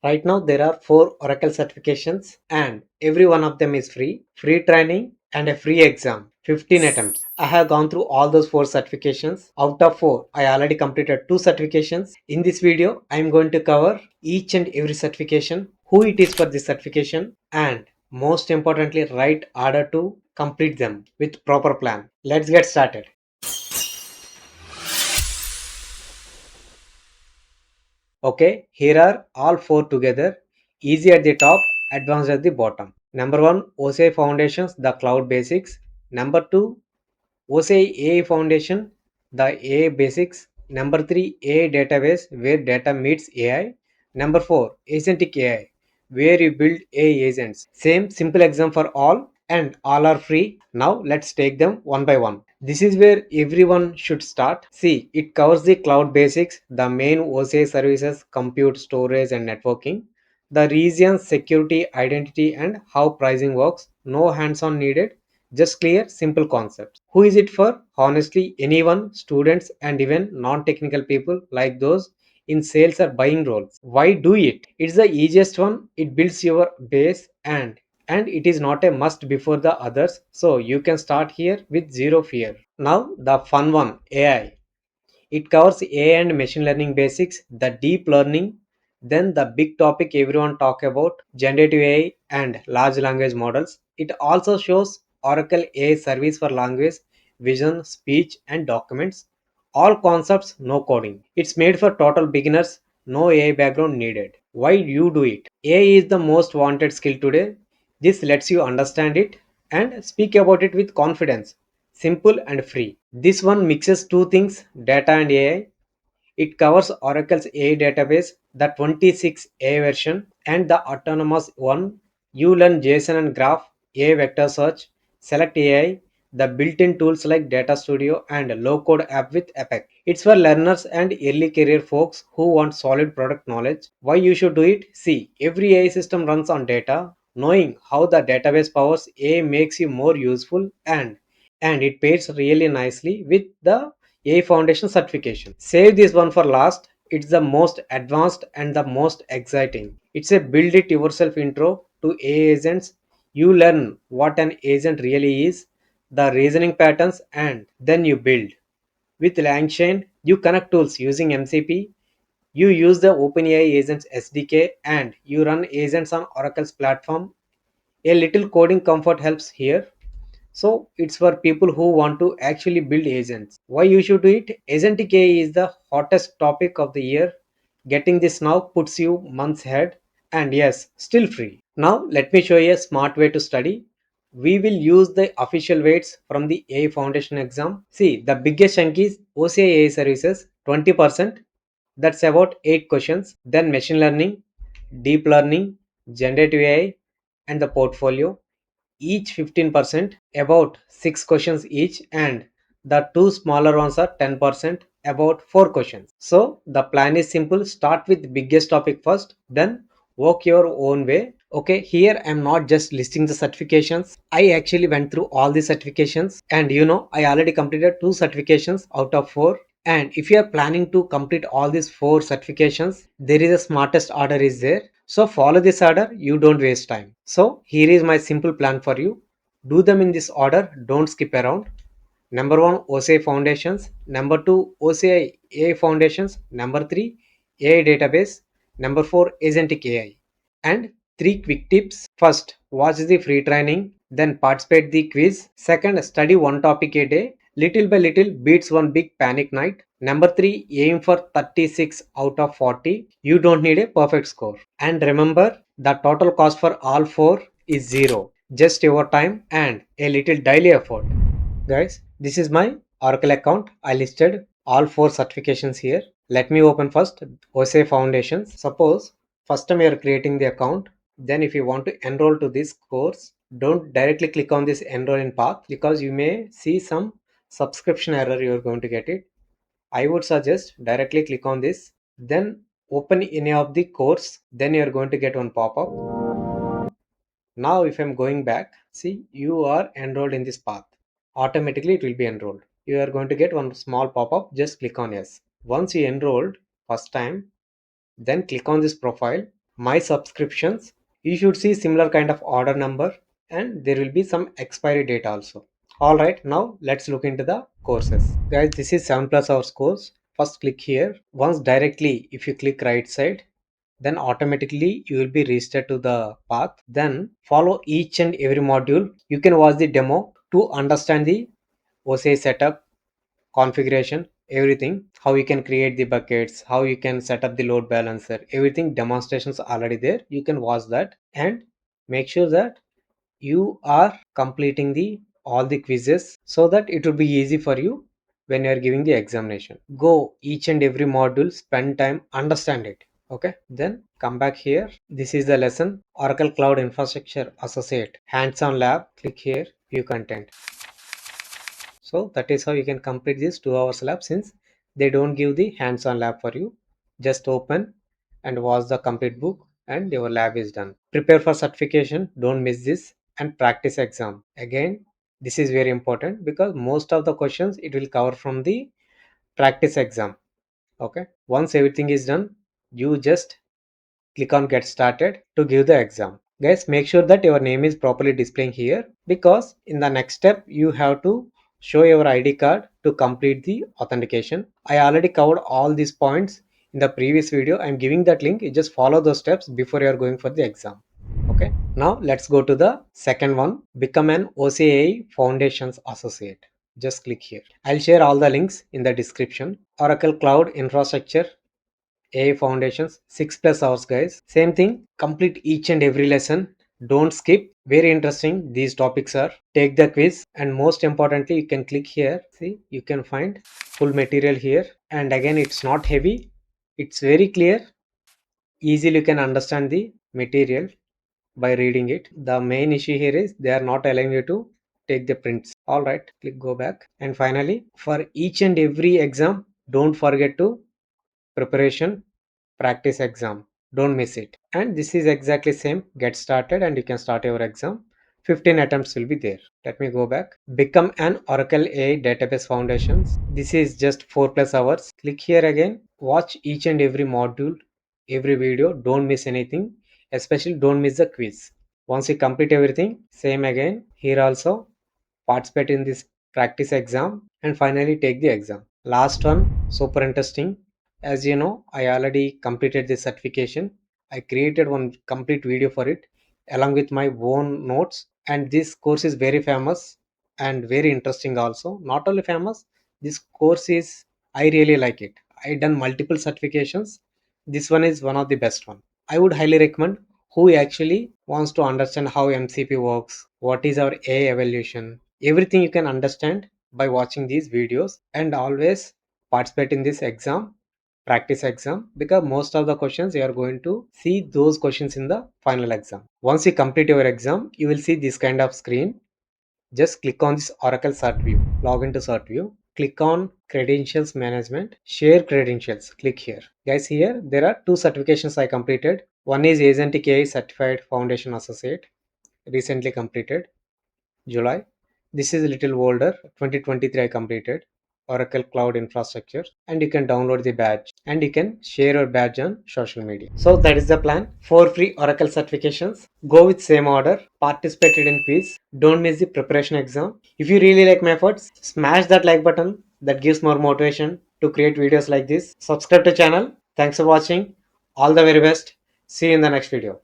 Right now, there are 4 Oracle certifications, and every one of them is free training, and a free exam. 15 attempts. I have gone through all those 4 certifications. Out of 4, I already completed 2 certifications. In this video, I am going to cover each and every certification, who it is for this certification, and most importantly, right order to complete them with proper plan. Let's get started. Okay, here are all 4 together. Easy at the top, advanced at the bottom. Number 1, OCI Foundations, the cloud basics. Number 2, OCI AI Foundation, the AI basics. Number 3, AI database, where data meets AI. Number 4, Agentic AI, where you build AI agents. Same simple exam for all, and all are free. Now let's take them one by one. This is where everyone should start. See, it covers the cloud basics, the main OCI services, compute, storage, and networking, the regions, security, identity, and how pricing works. No hands on needed, just clear, simple concepts. Who is it for? Honestly, anyone, students, and even non technical people like those in sales or buying roles. Why do it? It's the easiest one, it builds your base, and it is not a must before the others, so you can start here with zero fear. Now the fun one, AI. It covers AI and machine learning basics, the deep learning, then the big topic everyone talk about, generative AI and large language models. It also shows Oracle AI service for language, vision, speech, and documents. All concepts, no coding. It's made for total beginners, no AI background needed. Why you do it? AI is the most wanted skill today. This lets you understand it and speak about it with confidence. Simple and free. This one mixes two things, data and AI. It covers Oracle's AI database, the 26 AI version, and the autonomous one. You learn JSON and graph, AI vector search, select AI, the built-in tools like Data Studio and low-code app with Epic. It's for learners and early career folks who want solid product knowledge. Why you should do it? See, every AI system runs on data. Knowing how the database powers AI makes you more useful, and it pairs really nicely with the AI Foundation certification. Save this one for last. It's the most advanced and the most exciting. It's a build it yourself intro to AI agents. You learn what an agent really is, the reasoning patterns, and then you build. With LangChain, you connect tools using MCP. You use the OpenAI Agents SDK and you run agents on Oracle's platform. A little coding comfort helps here, so it's for people who want to actually build agents. Why you should do it? Agentic AI is the hottest topic of the year. Getting this now puts you months ahead, and yes, still free. Now let me show you a smart way to study. We will use the official weights from the AI Foundation exam. See, the biggest chunk is OCI AI services, 20%. That's about 8 questions. Then machine learning, deep learning, generative AI, and the portfolio, each 15%, about 6 questions each, and the two smaller ones are 10%, about 4 questions. So the plan is simple, start with biggest topic first, then work your own way. Okay, here I'm not just listing the certifications, I actually went through all the certifications, and I already completed 2 certifications out of 4. And if you are planning to complete all these 4 certifications, there is a smartest order is there. So follow this order, you don't waste time. So here is my simple plan for you. Do them in this order, don't skip around. Number 1, OCI Foundations. Number 2, OCI AI Foundations. Number 3, AI Database. Number 4, Agentic AI. And 3 quick tips. First, watch the free training. Then participate the quiz. Second, study one topic a day. Little by little beats one big panic night. Number 3, aim for 36 out of 40. You don't need a perfect score. And remember, the total cost for all 4 is 0. Just your time and a little daily effort. Guys, this is my Oracle account. I listed all 4 certifications here. Let me open first OCI Foundations. Suppose first time you are creating the account, then if you want to enroll to this course, don't directly click on this enroll in path because you may see some subscription error. You are going to get it. I would suggest directly click on this, then open any of the course, then you are going to get one pop-up. Now if I'm going back, see, you are enrolled in this path. Automatically it will be enrolled. You are going to get one small pop-up, just click on yes. Once you enrolled first time, then click on this profile. my subscriptions, you should see similar kind of order number, and there will be some expiry date also. All right, now let's look into the courses. Guys, this is 7 plus hours course. First click here. Once directly, if you click right side, then automatically you will be registered to the path. Then follow each and every module. You can watch the demo to understand the OCI setup, configuration, everything, how you can create the buckets, how you can set up the load balancer, everything demonstrations already there. You can watch that and make sure that you are completing the all the quizzes so that it will be easy for you when you are giving the examination. Go each and every module, spend time, understand it. Okay, then come back here. This is the lesson, Oracle Cloud Infrastructure Associate hands-on lab. Click here, view content. So that is how you can complete this 2 hours lab, since they don't give the hands-on lab for you. Just open and watch the complete book and your lab is done. Prepare for certification, don't miss this, and practice exam. Again, this is very important because most of the questions it will cover from the practice exam. Okay, once everything is done, you just click on get started to give the exam. Guys, make sure that your name is properly displaying here, because in the next step you have to show your ID card to complete the authentication. I already covered all these points in the previous video. I'm giving that link. You just follow those steps before you are going for the exam. Okay, now let's go to the second one, become an OCI Foundations Associate. Just click here. I'll share all the links in the description. Oracle Cloud Infrastructure AI Foundations, 6 plus hours, guys. Same thing, complete each and every lesson. Don't skip. Very interesting. These topics are. Take the quiz, and most importantly, you can click here. See, you can find full material here. And again, it's not heavy. It's very clear. Easily you can understand the material by reading it. The main issue here is they are not allowing you to take the prints. All right, click go back. And finally, for each and every exam, don't forget to preparation, practice exam, don't miss it. And this is exactly same, get started and you can start your exam. 15 attempts will be there. Let me go back. Become an Oracle AI database foundations. This is just 4 plus hours. Click here again, watch each and every module, every video, don't miss anything, especially don't miss the quiz. Once you complete everything, same again here also, participate in this practice exam and finally take the exam. Last one, super interesting. As you know, I already completed this certification. I created one complete video for it along with my own notes, and this course is very famous and very interesting also. Not only famous, this course is, I really like it. I done multiple certifications. This one is one of the best one. I would highly recommend who actually wants to understand how MCP works, what is our AI evaluation, everything you can understand by watching these videos. And always participate in this exam, practice exam, because most of the questions you are going to see those questions in the final exam. Once you complete your exam, you will see this kind of screen. Just click on this Oracle CertView, log into CertView, click on credentials management, share credentials, click here. Guys, here there are two certifications I completed. One is Agentic AI Certified Foundation Associate, recently completed, July. This is a little older, 2023 I completed, Oracle Cloud Infrastructure, and you can download the badge and you can share your badge on social media. So that is the plan. 4 free Oracle certifications. Go with same order. Participated in quiz. Don't miss the preparation exam. If you really like my efforts, smash that like button. That gives more motivation to create videos like this. Subscribe to channel. Thanks for watching. All the very best. See you in the next video.